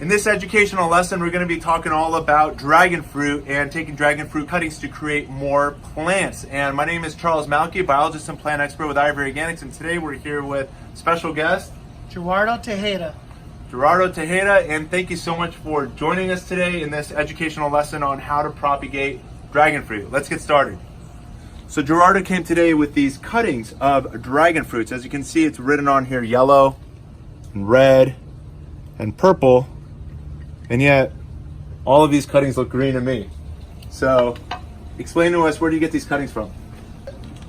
In this educational lesson, we're going to be talking all about dragon fruit and taking dragon fruit cuttings to create more plants. And my name is Charles Malki, biologist and plant expert with Ivory Organics, and today we're here with special guest Gerardo Tejeda. Gerardo Tejeda, and thank you so much for joining us today in this educational lesson on how to propagate dragon fruit. Let's get started. So Gerardo came today with these cuttings of dragon fruits. As you can see, it's written on here yellow and red and purple, and yet all of these cuttings look green to me. So explain to us, where do you get these cuttings from?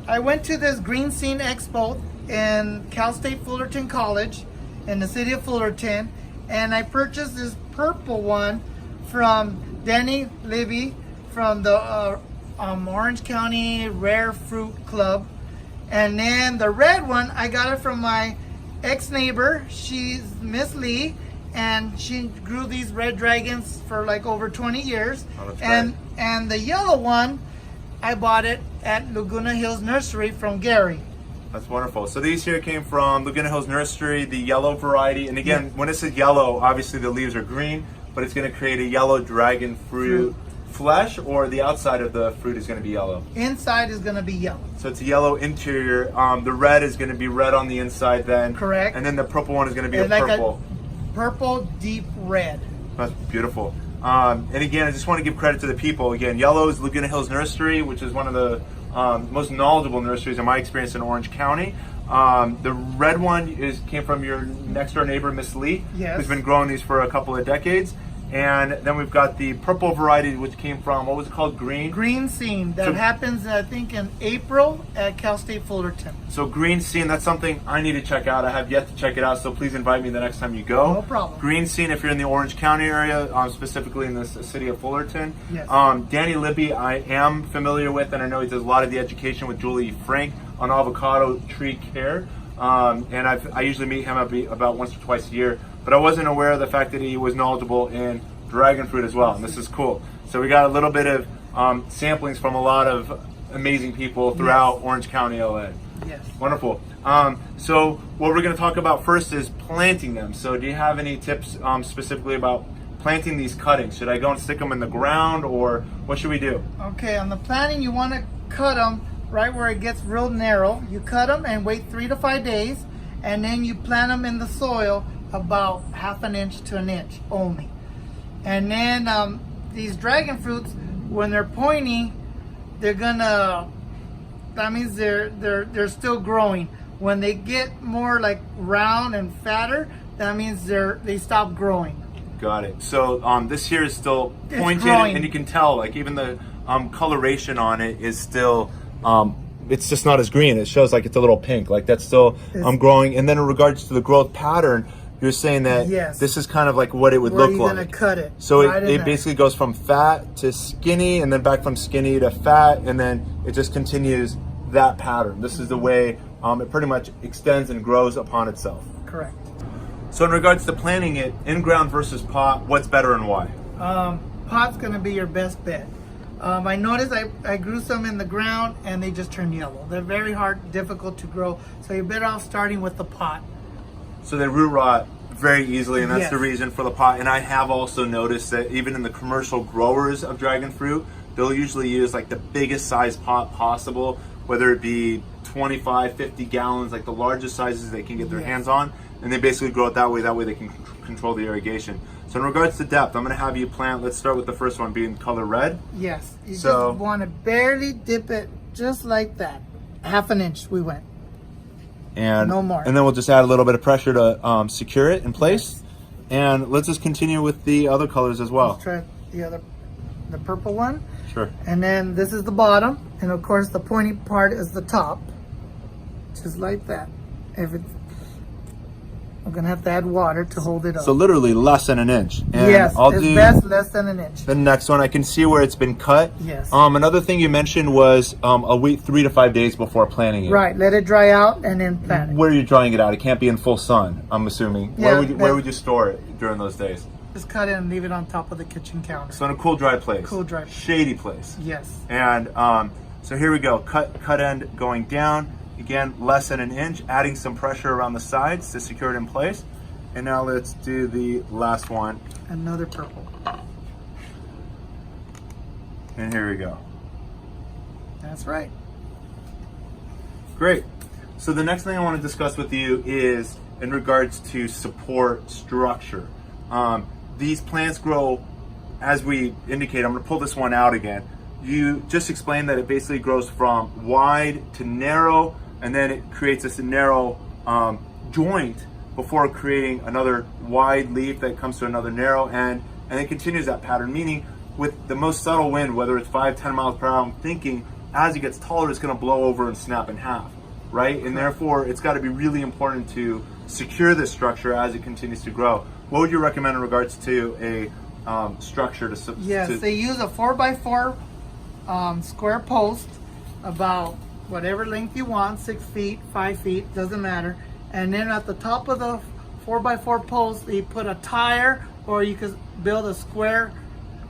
I went to this Green Scene Expo in Cal State Fullerton College in the city of Fullerton, and I purchased this purple one from Danny Libby from the Orange County Rare Fruit Club. And then the red one, I got it from my ex-neighbor. She's Miss Lee, and she grew these red dragons for like over 20 years. Oh, that's and great. And the yellow one, I bought it at Laguna Hills Nursery from Gary. That's wonderful. So these here came from Laguna Hills Nursery, the yellow variety. And again, when it says yellow, obviously the leaves are green, but it's going to create a yellow dragon fruit flesh, or the outside of the fruit is going to be yellow? Inside is going to be yellow. So it's a yellow interior. The red is going to be red on the inside then. Correct. And then the purple one is going to be It's like purple. Purple deep red. That's beautiful. And again, I just want to give credit to the people. Again, yellow is Laguna Hills Nursery, which is one of the most knowledgeable nurseries in my experience in Orange County. The red one came from your next door neighbor, Miss Lee, Yes. who's been growing these for a couple of decades. And then we've got the purple variety, which came from, what was it called? Green Scene. That So- happens, I think, in April at Cal State Fullerton. So Green Scene, that's something I need to check out. I have yet to check it out, so please invite me the next time you go. No problem. Green Scene, if you're in the Orange County area, specifically in the city of Fullerton. Yes. Danny Libby, I am familiar with, and I know he does a lot of the education with Julie Frank on avocado tree care. And I usually meet him about once or twice a year, but I wasn't aware of the fact that he was knowledgeable in dragon fruit as well, and this is cool. So we got a little bit of samplings from a lot of amazing people throughout Orange County, LA. Yes. Wonderful. So what we're going to talk about first is planting them. So do you have any tips specifically about planting these cuttings? Should I go and stick them in the ground, or what should we do? Okay, on the planting, you want to cut them right where it gets real narrow. You cut them and wait 3 to 5 days, and then you plant them in the soil about half an inch to an inch only. And then these dragon fruits, when they're pointy, they're gonna, that means they're still growing. When they get more like round and fatter, that means they stop growing. Got it. So this here is still It's pointed, growing. and you can tell, like, even the coloration on it is still, it's just not as green. It shows like it's a little pink, like that's still growing. And then in regards to the growth pattern, you're saying that Yes. this is kind of like what it would Where look you're like. gonna cut it. So right in it there. basically goes from fat to skinny, and then back from skinny to fat, and then it just continues that pattern. This is the way it pretty much extends and grows upon itself. Correct. So in regards to planting it, in-ground versus pot, what's better and why? Pot's gonna be your best bet. I noticed I grew some in the ground and they just turn yellow. They're very hard, difficult to grow, so you're better off starting with the pot. So they root rot very easily, and that's Yes. the reason for the pot. And I have also noticed that even in the commercial growers of dragon fruit, they'll usually use like the biggest size pot possible, whether it be 25, 50 gallons, like the largest sizes they can get their Yes. hands on, and they basically grow it that way. That way they can control the irrigation. So in regards to depth, I'm going to have you plant, let's start with the first one being color red. Yes, you So- just want to barely dip it just like that. Half an inch we went. And, No more. and then we'll just add a little bit of pressure to secure it in place. And let's just continue with the other colors as well. Let's try the purple one. Sure. And then this is the bottom, and of course the pointy part is the top. Just like that. I'm gonna have to add water to hold it up. So literally less than an inch. And yes, I'll it's do best less than an inch. the next one. I can see where it's been cut. Yes. Another thing you mentioned was a wait 3 to 5 days before planting it. Right, let it dry out and then plant it. Where are you drying it out? It can't be in full sun, I'm assuming. Yeah, where would you store it during those days? Just cut it and leave it on top of the kitchen counter. So in a cool, dry place. Cool, dry. Shady place. Yes. And so here we go. Cut end going down. Again, less than an inch. Adding some pressure around the sides to secure it in place. And now let's do the last one. Another purple. And here we go. That's right. Great. So the next thing I want to discuss with you is in regards to support structure. These plants grow, as we indicate, I'm going to pull this one out again. You just explained that it basically grows from wide to narrow, and then it creates this narrow joint before creating another wide leaf that comes to another narrow end, and it continues that pattern, meaning with the most subtle wind, whether it's 5-10 miles per hour, I'm thinking as it gets taller, it's going to blow over and snap in half, right? And therefore, it's got to be really important to secure this structure as it continues to grow. What would you recommend in regards to a structure to Yes, they use a 4x4 square post, about whatever length you want, 6 feet, 5 feet, doesn't matter. And then at the top of the 4x4 post, you put a tire, or you could build a square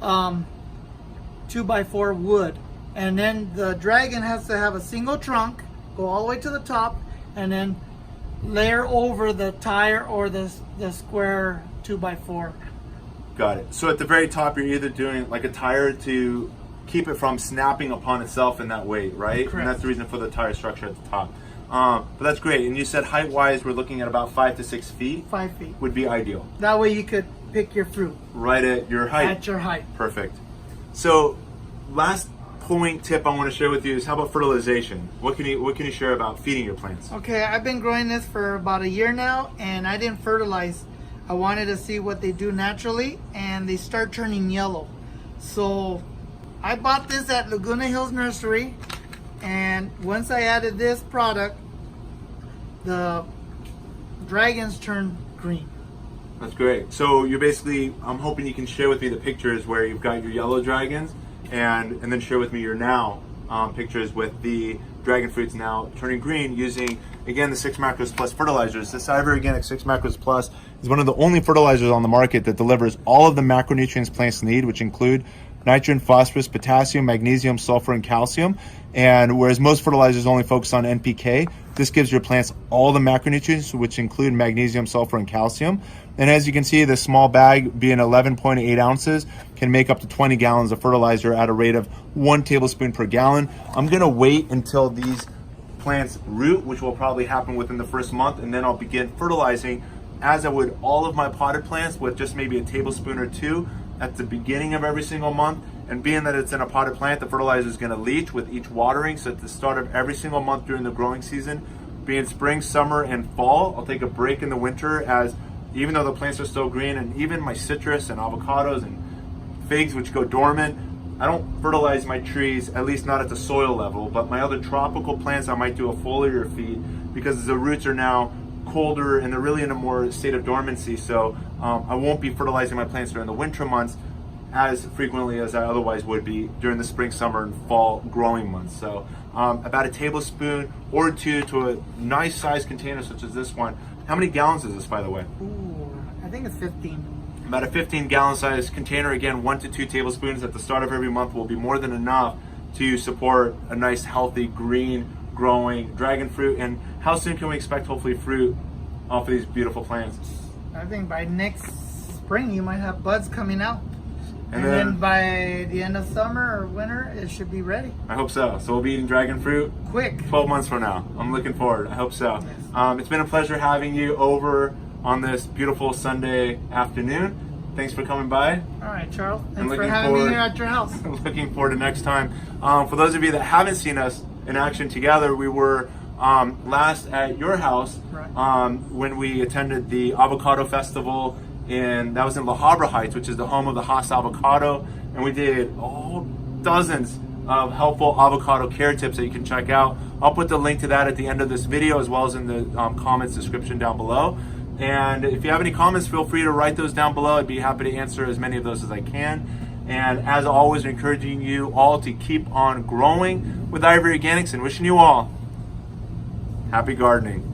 2x4 wood. And then the dragon has to have a single trunk, go all the way to the top, and then layer over the tire or the square 2x4. Got it. So at the very top, you're either doing like a tire to keep it from snapping upon itself in that weight, right? Correct. And that's the reason for the tire structure at the top. But that's great. And you said height-wise, we're looking at about 5 to 6 feet. 5 feet. Would be ideal. That way you could pick your fruit. Right at your height. At your height. Perfect. So last point tip I want to share with you is how about fertilization? What can you share about feeding your plants? Okay, I've been growing this for about a year now, and I didn't fertilize. I wanted to see what they do naturally, and they start turning yellow. So I bought this at Laguna Hills Nursery, and once I added this product, the dragons turned green. That's great. So you're basically, I'm hoping you can share with me the pictures where you've got your yellow dragons, and then share with me your now pictures with the dragon fruits now turning green using, again, the 6 Macros Plus fertilizers. This Ivory Organic 6 Macros Plus is one of the only fertilizers on the market that delivers all of the macronutrients plants need, which include nitrogen, phosphorus, potassium, magnesium, sulfur, and calcium. And whereas most fertilizers only focus on NPK, this gives your plants all the macronutrients, which include magnesium, sulfur, and calcium. And as you can see, this small bag, being 11.8 ounces, can make up to 20 gallons of fertilizer at a rate of 1 tablespoon per gallon. I'm gonna wait until these plants root, which will probably happen within the first month, and then I'll begin fertilizing as I would all of my potted plants with just maybe a tablespoon or 2 at the beginning of every single month. And being that it's in a potted plant, the fertilizer is going to leach with each watering. So at the start of every single month during the growing season, being spring, summer, and fall, I'll take a break in the winter, as even though the plants are still green, and even my citrus and avocados and figs, which go dormant, I don't fertilize my trees, at least not at the soil level. But my other tropical plants, I might do a foliar feed, because the roots are now colder and they're really in a more state of dormancy. So I won't be fertilizing my plants during the winter months as frequently as I otherwise would be during the spring, summer, and fall growing months. So about a tablespoon or 2 to a nice size container such as this one. How many gallons is this, by the way? Ooh, I think it's 15. About a 15-gallon size container. Again, 1 to 2 tablespoons at the start of every month will be more than enough to support a nice, healthy, green, growing dragon fruit. And how soon can we expect, hopefully, fruit off of these beautiful plants? I think by next spring you might have buds coming out. And then then by the end of summer or winter, it should be ready. I hope so. So we'll be eating dragon fruit Quick. 12 months from now. I'm looking forward. I hope so. Yes. It's been a pleasure having you over on this beautiful Sunday afternoon. Thanks for coming by. All right, Charles. I'm Thanks for looking having me forward- here at your house. Looking forward to next time. For those of you that haven't seen us in action together, we were last at your house Right. when we attended the Avocado Festival, and that was in La Habra Heights, which is the home of the Haas avocado. And we did dozens of helpful avocado care tips that you can check out. I'll put the link to that at the end of this video, as well as in the comments description down below. And if you have any comments, feel free to write those down below. I'd be happy to answer as many of those as I can. And as always, encouraging you all to keep on growing with Ivory Organics, and wishing you all happy gardening.